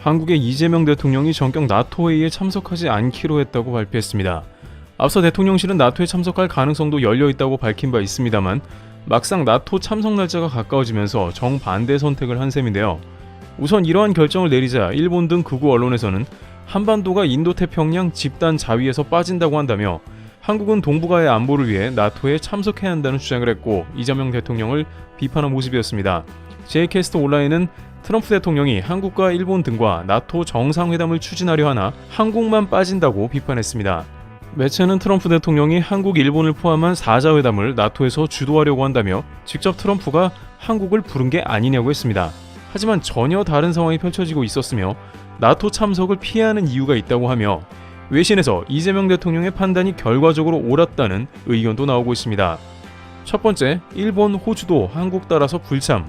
한국의 이재명 대통령이 전격 나토 회의에 참석하지 않기로 했다고 발표했습니다. 앞서 대통령실은 나토에 참석할 가능성도 열려있다고 밝힌 바 있습니다만 막상 나토 참석 날짜가 가까워지면서 정반대 선택을 한 셈인데요. 우선 이러한 결정을 내리자 일본 등 극우 언론에서는 한반도가 인도태평양 집단 자위에서 빠진다고 한다며 한국은 동북아의 안보를 위해 나토에 참석해야 한다는 주장을 했고 이재명 대통령을 비판한 모습이었습니다. 제이캐스트 온라인은 트럼프 대통령이 한국과 일본 등과 나토 정상회담을 추진하려 하나 한국만 빠진다고 비판했습니다. 매체는 트럼프 대통령이 한국, 일본을 포함한 4자 회담을 나토에서 주도하려고 한다며 직접 트럼프가 한국을 부른 게 아니냐고 했습니다. 하지만 전혀 다른 상황이 펼쳐지고 있었으며 나토 참석을 피해야 하는 이유가 있다고 하며 외신에서 이재명 대통령의 판단이 결과적으로 옳았다는 의견도 나오고 있습니다. 첫 번째, 일본, 호주도 한국 따라서 불참.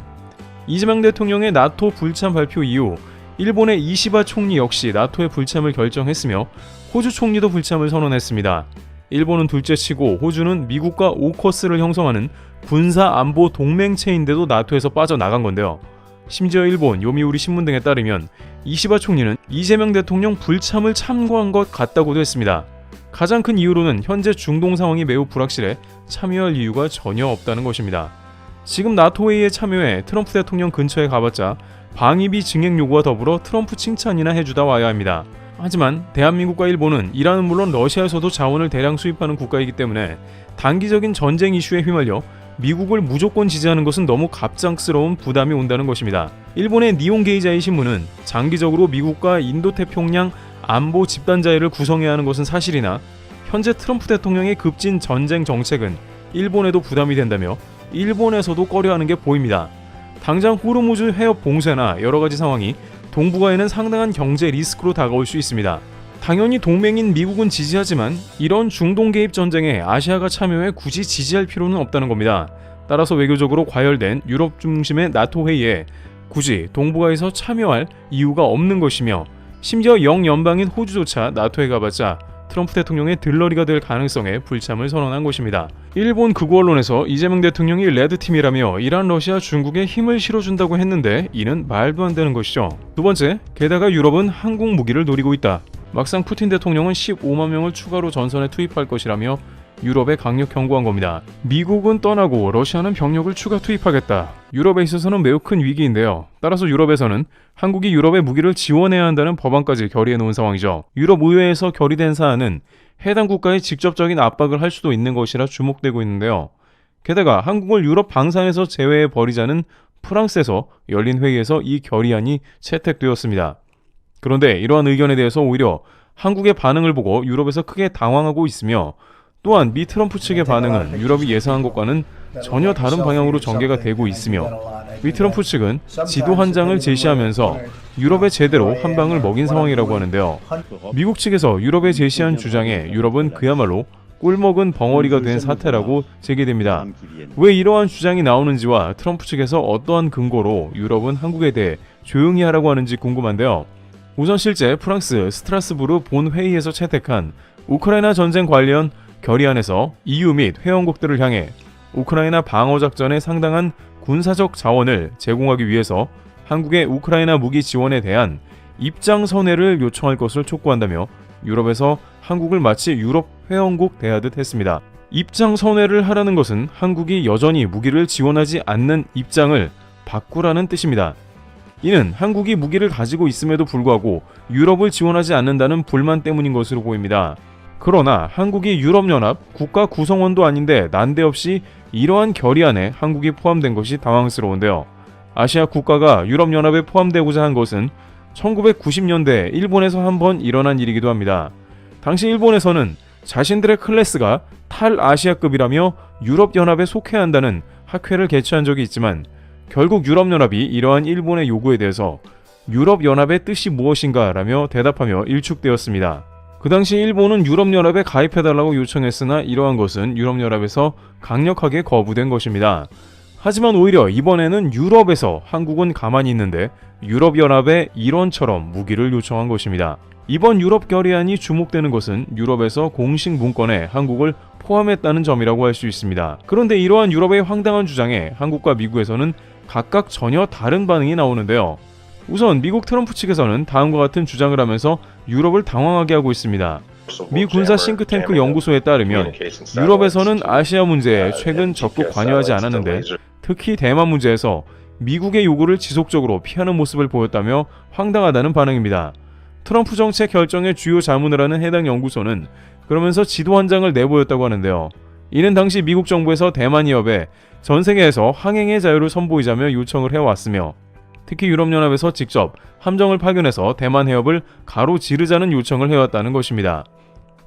이재명 대통령의 나토 불참 발표 이후 일본의 이시바 총리 역시 나토의 불참을 결정했으며 호주 총리도 불참을 선언했습니다. 일본은 둘째치고 호주는 미국과 오커스를 형성하는 군사안보 동맹체인데도 나토에서 빠져나간 건데요. 심지어 일본 요미우리 신문 등에 따르면 이시바 총리는 이재명 대통령 불참을 참고한 것 같다고도 했습니다. 가장 큰 이유로는 현재 중동 상황이 매우 불확실해 참여할 이유가 전혀 없다는 것입니다. 지금 나토 회의에 참여해 트럼프 대통령 근처에 가봤자 방위비 증액 요구와 더불어 트럼프 칭찬이나 해주다 와야 합니다. 하지만 대한민국과 일본은 이란은 물론 러시아에서도 자원을 대량 수입하는 국가이기 때문에 단기적인 전쟁 이슈에 휘말려 미국을 무조건 지지하는 것은 너무 갑작스러운 부담이 온다는 것입니다. 일본의 니혼게이자이 신문은 장기적으로 미국과 인도태평양 안보 집단자회를 구성해야 하는 것은 사실이나 현재 트럼프 대통령의 급진 전쟁 정책은 일본에도 부담이 된다며 일본에서도 꺼려하는 게 보입니다. 당장 호르무즈 해협 봉쇄나 여러가지 상황이 동북아에는 상당한 경제 리스크로 다가올 수 있습니다. 당연히 동맹인 미국은 지지하지만 이런 중동 개입 전쟁에 아시아가 참여해 굳이 지지할 필요는 없다는 겁니다. 따라서 외교적으로 과열된 유럽 중심의 나토 회의에 굳이 동북아에서 참여할 이유가 없는 것이며 심지어 영연방인 호주조차 나토에 가봤자 트럼프 대통령의 들러리가 될 가능성에 불참을 선언한 것입니다. 일본 극우 언론에서 이재명 대통령이 레드팀이라며 이란, 러시아, 중국에 힘을 실어준다고 했는데 이는 말도 안 되는 것이죠. 두 번째, 게다가 유럽은 한국 무기를 노리고 있다. 막상 푸틴 대통령은 15만 명을 추가로 전선에 투입할 것이라며 유럽에 강력 경고한 겁니다. 미국은 떠나고 러시아는 병력을 추가 투입하겠다. 유럽에 있어서는 매우 큰 위기인데요. 따라서 유럽에서는 한국이 유럽에 무기를 지원해야 한다는 법안까지 결의해 놓은 상황이죠. 유럽 의회에서 결의된 사안은 해당 국가에 직접적인 압박을 할 수도 있는 것이라 주목되고 있는데요. 게다가 한국을 유럽 방상에서 제외해 버리자는 프랑스에서 열린 회의에서 이 결의안이 채택되었습니다. 그런데 이러한 의견에 대해서 오히려 한국의 반응을 보고 유럽에서 크게 당황하고 있으며 또한 미 트럼프 측의 반응은 유럽이 예상한 것과는 전혀 다른 방향으로 전개가 되고 있으며 미 트럼프 측은 지도 한 장을 제시하면서 유럽에 제대로 한 방을 먹인 상황이라고 하는데요. 미국 측에서 유럽에 제시한 주장에 유럽은 그야말로 꿀먹은 벙어리가 된 사태라고 제기됩니다. 왜 이러한 주장이 나오는지와 트럼프 측에서 어떠한 근거로 유럽은 한국에 대해 조용히 하라고 하는지 궁금한데요. 우선 실제 프랑스 스트라스부르 본회의에서 채택한 우크라이나 전쟁 관련 결의안에서 EU 및 회원국들을 향해 우크라이나 방어작전에 상당한 군사적 자원을 제공하기 위해서 한국의 우크라이나 무기 지원에 대한 입장 선회를 요청할 것을 촉구한다며 유럽에서 한국을 마치 유럽 회원국 대하듯 했습니다. 입장 선회를 하라는 것은 한국이 여전히 무기를 지원하지 않는 입장을 바꾸라는 뜻입니다. 이는 한국이 무기를 가지고 있음에도 불구하고 유럽을 지원하지 않는다는 불만 때문인 것으로 보입니다. 그러나 한국이 유럽연합 국가 구성원도 아닌데 난데없이 이러한 결의안에 한국이 포함된 것이 당황스러운데요. 아시아 국가가 유럽연합에 포함되고자 한 것은 1990년대 일본에서 한번 일어난 일이기도 합니다. 당시 일본에서는 자신들의 클래스가 탈아시아급이라며 유럽연합에 속해야 한다는 학회를 개최한 적이 있지만 결국 유럽연합이 이러한 일본의 요구에 대해서 유럽연합의 뜻이 무엇인가 라며 대답하며 일축되었습니다. 그 당시 일본은 유럽연합에 가입해달라고 요청했으나 이러한 것은 유럽연합에서 강력하게 거부된 것입니다. 하지만 오히려 이번에는 유럽에서 한국은 가만히 있는데 유럽연합의 일원처럼 무기를 요청한 것입니다. 이번 유럽 결의안이 주목되는 것은 유럽에서 공식 문건에 한국을 포함했다는 점이라고 할 수 있습니다. 그런데 이러한 유럽의 황당한 주장에 한국과 미국에서는 각각 전혀 다른 반응이 나오는데요. 우선 미국 트럼프 측에서는 다음과 같은 주장을 하면서 유럽을 당황하게 하고 있습니다. 미 군사 싱크탱크 연구소에 따르면 유럽에서는 아시아 문제에 최근 적극 관여하지 않았는데 특히 대만 문제에서 미국의 요구를 지속적으로 피하는 모습을 보였다며 황당하다는 반응입니다. 트럼프 정책 결정의 주요 자문을 하는 해당 연구소는 그러면서 지도 한 장을 내보였다고 하는데요. 이는 당시 미국 정부에서 대만 해협에 전 세계에서 항행의 자유를 선보이자며 요청을 해왔으며 특히 유럽연합에서 직접 함정을 파견해서 대만 해협을 가로지르자는 요청을 해왔다는 것입니다.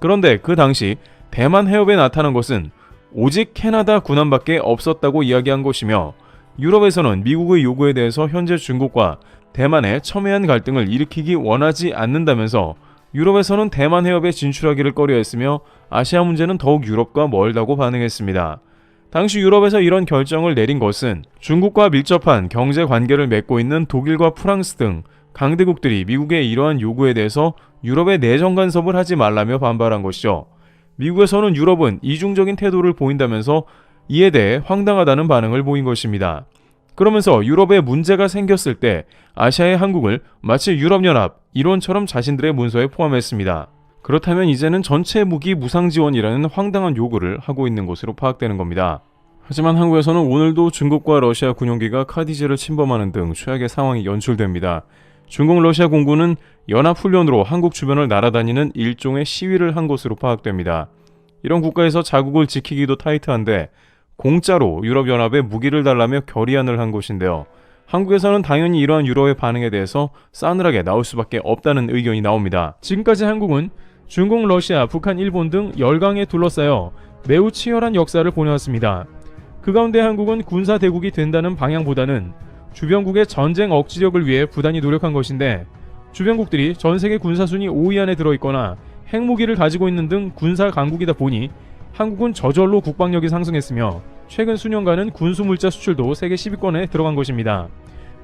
그런데 그 당시 대만 해협에 나타난 것은 오직 캐나다 군함밖에 없었다고 이야기한 것이며 유럽에서는 미국의 요구에 대해서 현재 중국과 대만의 첨예한 갈등을 일으키기 원하지 않는다면서 유럽에서는 대만 해협에 진출하기를 꺼려했으며 아시아 문제는 더욱 유럽과 멀다고 반응했습니다. 당시 유럽에서 이런 결정을 내린 것은 중국과 밀접한 경제 관계를 맺고 있는 독일과 프랑스 등 강대국들이 미국의 이러한 요구에 대해서 유럽에 내정 간섭을 하지 말라며 반발한 것이죠. 미국에서는 유럽은 이중적인 태도를 보인다면서 이에 대해 황당하다는 반응을 보인 것입니다. 그러면서 유럽에 문제가 생겼을 때 아시아의 한국을 마치 유럽연합 일원처럼 자신들의 문서에 포함했습니다. 그렇다면 이제는 전체 무기 무상 지원이라는 황당한 요구를 하고 있는 것으로 파악되는 겁니다. 하지만 한국에서는 오늘도 중국과 러시아 군용기가 카디지를 침범하는 등 최악의 상황이 연출됩니다. 중국 러시아 공군은 연합훈련으로 한국 주변을 날아다니는 일종의 시위를 한 것으로 파악됩니다. 이런 국가에서 자국을 지키기도 타이트한데 공짜로 유럽연합에 무기를 달라며 결의안을 한 것인데요. 한국에서는 당연히 이러한 유럽의 반응에 대해서 싸늘하게 나올 수밖에 없다는 의견이 나옵니다. 지금까지 한국은 중국, 러시아, 북한, 일본 등 열강에 둘러싸여 매우 치열한 역사를 보내왔습니다. 그 가운데 한국은 군사 대국이 된다는 방향보다는 주변국의 전쟁 억지력을 위해 부단히 노력한 것인데 주변국들이 전세계 군사순위 5위 안에 들어있거나 핵무기를 가지고 있는 등 군사 강국이다 보니 한국은 저절로 국방력이 상승했으며 최근 수년간은 군수물자 수출도 세계 10위권에 들어간 것입니다.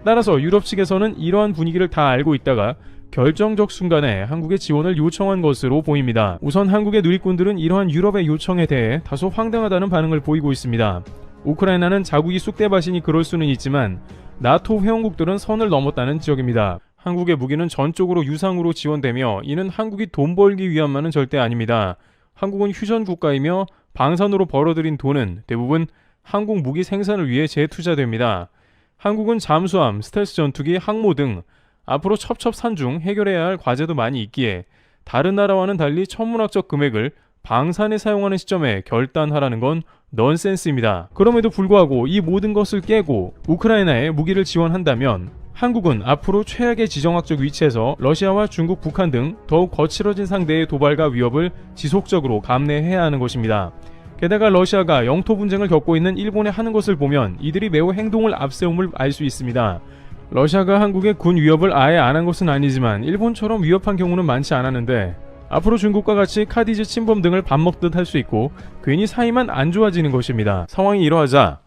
따라서 유럽 측에서는 이러한 분위기를 다 알고 있다가 결정적 순간에 한국의 지원을 요청한 것으로 보입니다. 우선 한국의 누리꾼들은 이러한 유럽의 요청에 대해 다소 황당하다는 반응을 보이고 있습니다. 우크라이나는 자국이 쑥대밭이니 그럴 수는 있지만 나토 회원국들은 선을 넘었다는 지적입니다. 한국의 무기는 전적으로 유상으로 지원되며 이는 한국이 돈 벌기 위함만은 절대 아닙니다. 한국은 휴전 국가이며 방산으로 벌어들인 돈은 대부분 한국 무기 생산을 위해 재투자됩니다. 한국은 잠수함, 스텔스 전투기, 항모 등 앞으로 첩첩산중 해결해야 할 과제도 많이 있기에 다른 나라와는 달리 천문학적 금액을 방산에 사용하는 시점에 결단하라는 건 넌센스입니다. 그럼에도 불구하고 이 모든 것을 깨고 우크라이나에 무기를 지원한다면 한국은 앞으로 최악의 지정학적 위치에서 러시아와 중국, 북한 등 더욱 거칠어진 상대의 도발과 위협을 지속적으로 감내해야 하는 것입니다. 게다가 러시아가 영토 분쟁을 겪고 있는 일본에 하는 것을 보면 이들이 매우 행동을 앞세움을 알 수 있습니다. 러시아가 한국의 군 위협을 아예 안 한 것은 아니지만 일본처럼 위협한 경우는 많지 않았는데 앞으로 중국과 같이 카디즈 침범 등을 밥 먹듯 할 수 있고 괜히 사이만 안 좋아지는 것입니다. 상황이 이러하자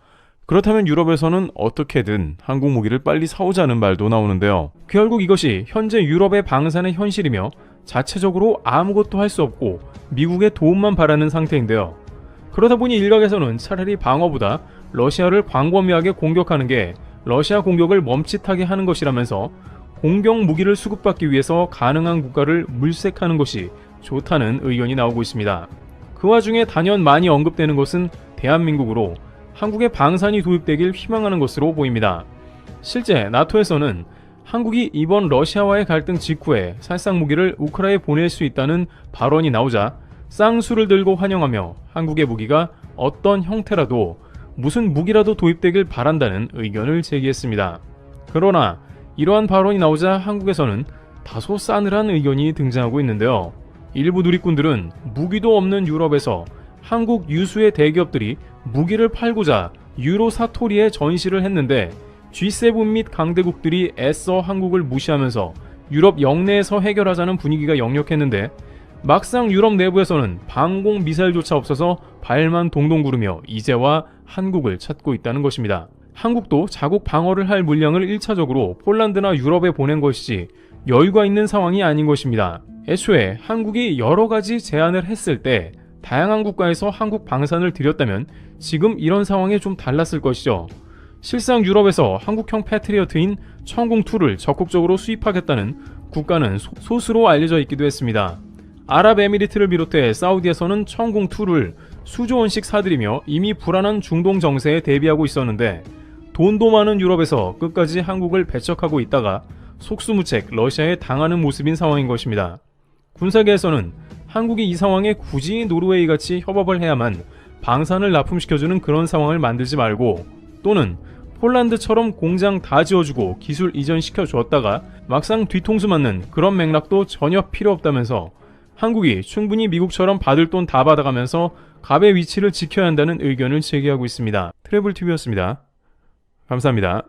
그렇다면 유럽에서는 어떻게든 한국 무기를 빨리 사오자는 말도 나오는데요. 결국 이것이 현재 유럽의 방산의 현실이며 자체적으로 아무것도 할 수 없고 미국의 도움만 바라는 상태인데요. 그러다 보니 일각에서는 차라리 방어보다 러시아를 광범위하게 공격하는 게 러시아 공격을 멈칫하게 하는 것이라면서 공격 무기를 수급받기 위해서 가능한 국가를 물색하는 것이 좋다는 의견이 나오고 있습니다. 그 와중에 단연 많이 언급되는 것은 대한민국으로 한국의 방산이 도입되길 희망하는 것으로 보입니다. 실제 나토에서는 한국이 이번 러시아와의 갈등 직후에 살상 무기를 우크라이나에 보낼 수 있다는 발언이 나오자 쌍수를 들고 환영하며 한국의 무기가 어떤 형태라도 무슨 무기라도 도입되길 바란다는 의견을 제기했습니다. 그러나 이러한 발언이 나오자 한국에서는 다소 싸늘한 의견이 등장하고 있는데요. 일부 누리꾼들은 무기도 없는 유럽에서 한국 유수의 대기업들이 무기를 팔고자 유로 사토리에 전시를 했는데 G7 및 강대국들이 애써 한국을 무시하면서 유럽 영내에서 해결하자는 분위기가 역력했는데 막상 유럽 내부에서는 방공 미사일조차 없어서 발만 동동 구르며 이제와 한국을 찾고 있다는 것입니다. 한국도 자국 방어를 할 물량을 1차적으로 폴란드나 유럽에 보낸 것이지 여유가 있는 상황이 아닌 것입니다. 애초에 한국이 여러 가지 제안을 했을 때 다양한 국가에서 한국 방산을 들였다면 지금 이런 상황에 좀 달랐을 것이죠. 실상 유럽에서 한국형 패트리어트인 천궁2를 적극적으로 수입하겠다는 국가는 소수로 알려져 있기도 했습니다. 아랍에미리트를 비롯해 사우디에서는 천궁2를 수조 원씩 사들이며 이미 불안한 중동 정세에 대비하고 있었는데 돈도 많은 유럽에서 끝까지 한국을 배척하고 있다가 속수무책 러시아에 당하는 모습인 상황인 것입니다. 군사계에서는 한국이 이 상황에 굳이 노르웨이같이 협업을 해야만 방산을 납품시켜주는 그런 상황을 만들지 말고, 또는 폴란드처럼 공장 다 지어주고 기술 이전시켜 주었다가 막상 뒤통수 맞는 그런 맥락도 전혀 필요 없다면서 한국이 충분히 미국처럼 받을 돈 다 받아가면서 갑의 위치를 지켜야 한다는 의견을 제기하고 있습니다. 트래블TV였습니다. 감사합니다.